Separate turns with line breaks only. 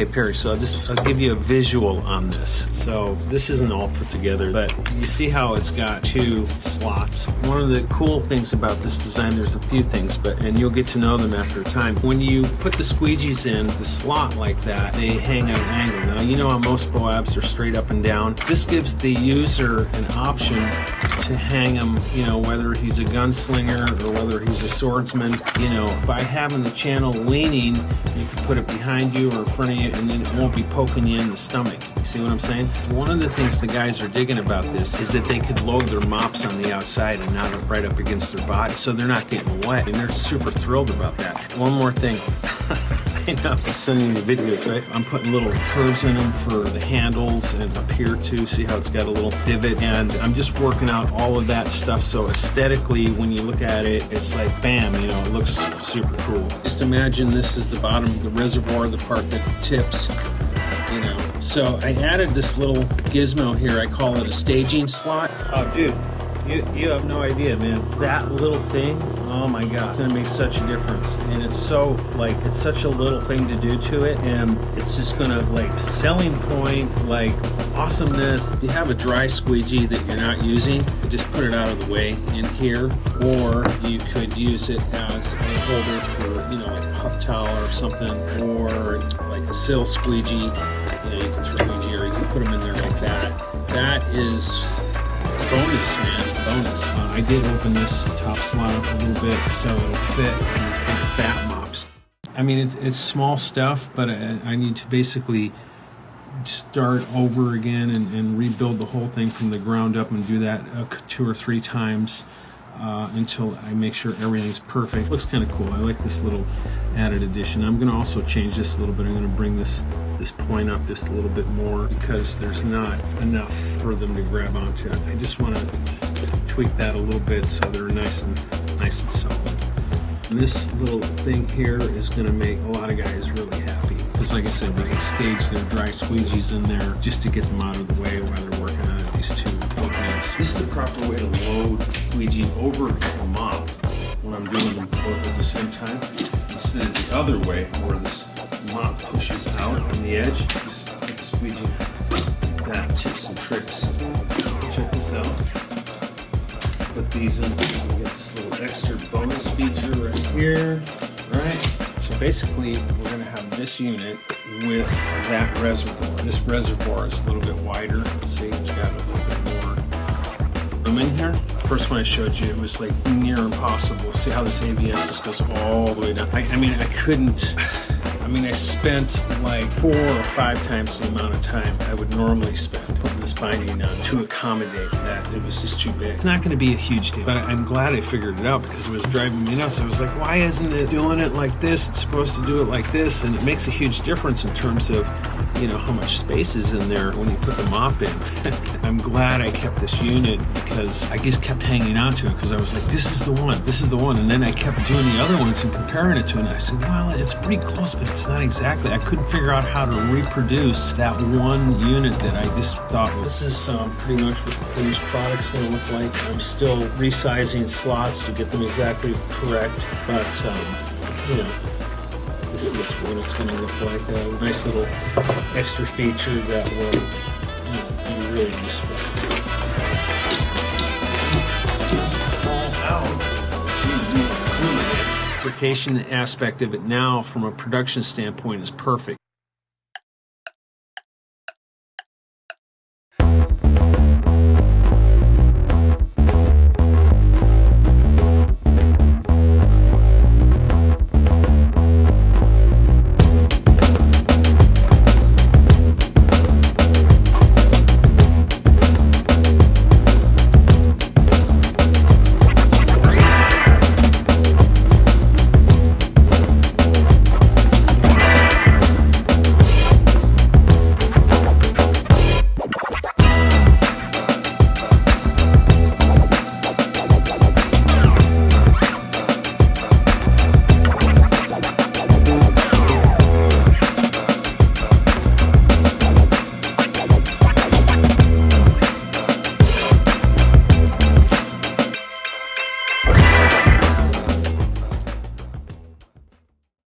Hey Perry, so I'll give you a visual on this. So this isn't all put together, but you see how it's got two slots. One of the cool things about this design, there's a few things, and you'll get to know them after a time. When you put the squeegees in the slot like that, they hang at an angle. Now, you know how most Boabs are straight up and down. This gives the user an option to hang them, you know, whether he's a gunslinger or whether he's a swordsman. You know, by having the channel leaning, you can put it behind you or in front of you, and then it won't be poking you in the stomach. You see what I'm saying? One of the things the guys are digging about this is that they could load their mops on the outside and not right up against their body, so they're not getting wet, and they're super thrilled about that. One more thing. I know I'm sending you videos, right? I'm putting little curves in them for the handles and up here too. See how it's got a little pivot? And I'm just working out all of that stuff, so aesthetically, when you look at it, it's like, bam, you know, it looks super cool. Just imagine this is the bottom of the reservoir, the part that tips, you know. So I added this little gizmo here. I call it a staging slot. Oh, dude. You have no idea, man. That little thing, oh my God, it's gonna make such a difference. And it's so, like, it's such a little thing to do to it, and it's just gonna, like, selling point, like, awesomeness. If you have a dry squeegee that you're not using, you just put it out of the way in here, or you could use it as a holder for, you know, like a pup towel or something, or like a sill squeegee. You know, you can throw squeegee, or you can put them in there like that. That is bonus, man, bonus. I did open this top slot up a little bit so it'll fit these big fat mops. I mean, it's small stuff, but I need to basically start over again and rebuild the whole thing from the ground up and do that 2 or 3 times until I make sure everything's perfect. Looks kind of cool. I like this little added addition. I'm going to also change this a little bit. I'm going to bring this point up just a little bit more because there's not enough for them to grab onto. I just want to tweak that a little bit so they're nice and solid. And this little thing here is going to make a lot of guys really happy because, like I said, we can stage their dry squeegees in there just to get them out of the way while they're working on these 2 openings. This is the proper way to load squeegee over a mop when I'm doing them both at the same time, instead of the other way where this mop pushes out on the edge. Just put the squeegee like that. Tips and tricks. Check this out. Put these in. We get this little extra bonus feature right here. Right? So basically, we're going to have this unit with that reservoir. This reservoir is a little bit wider. See, it's got a little bit more room in here. First one I showed you, it was like near impossible. See how this ABS just goes all the way down. I mean, I couldn't. I mean, I spent like 4 or 5 times the amount of time I would normally spend putting this binding on to accommodate that. It was just too big. It's not going to be a huge deal, but I'm glad I figured it out because it was driving me nuts. I was like, why isn't it doing it like this? It's supposed to do it like this, and it makes a huge difference in terms of, you know, how much space is in there when you put the mop in. I'm glad I kept this unit because I just kept hanging on to it because I was like, this is the one, this is the one. And then I kept doing the other ones and comparing it to it. And I said, well, it's pretty close, but it's not exactly. I couldn't figure out how to reproduce that one unit that I just thought was. This is pretty much what the finished product's going to look like. I'm still resizing slots to get them exactly correct, but you know, this is what it's going to look like. A nice little extra feature that will, you know, be really useful. It doesn't fall out. The application aspect of it now, from a production standpoint, is perfect.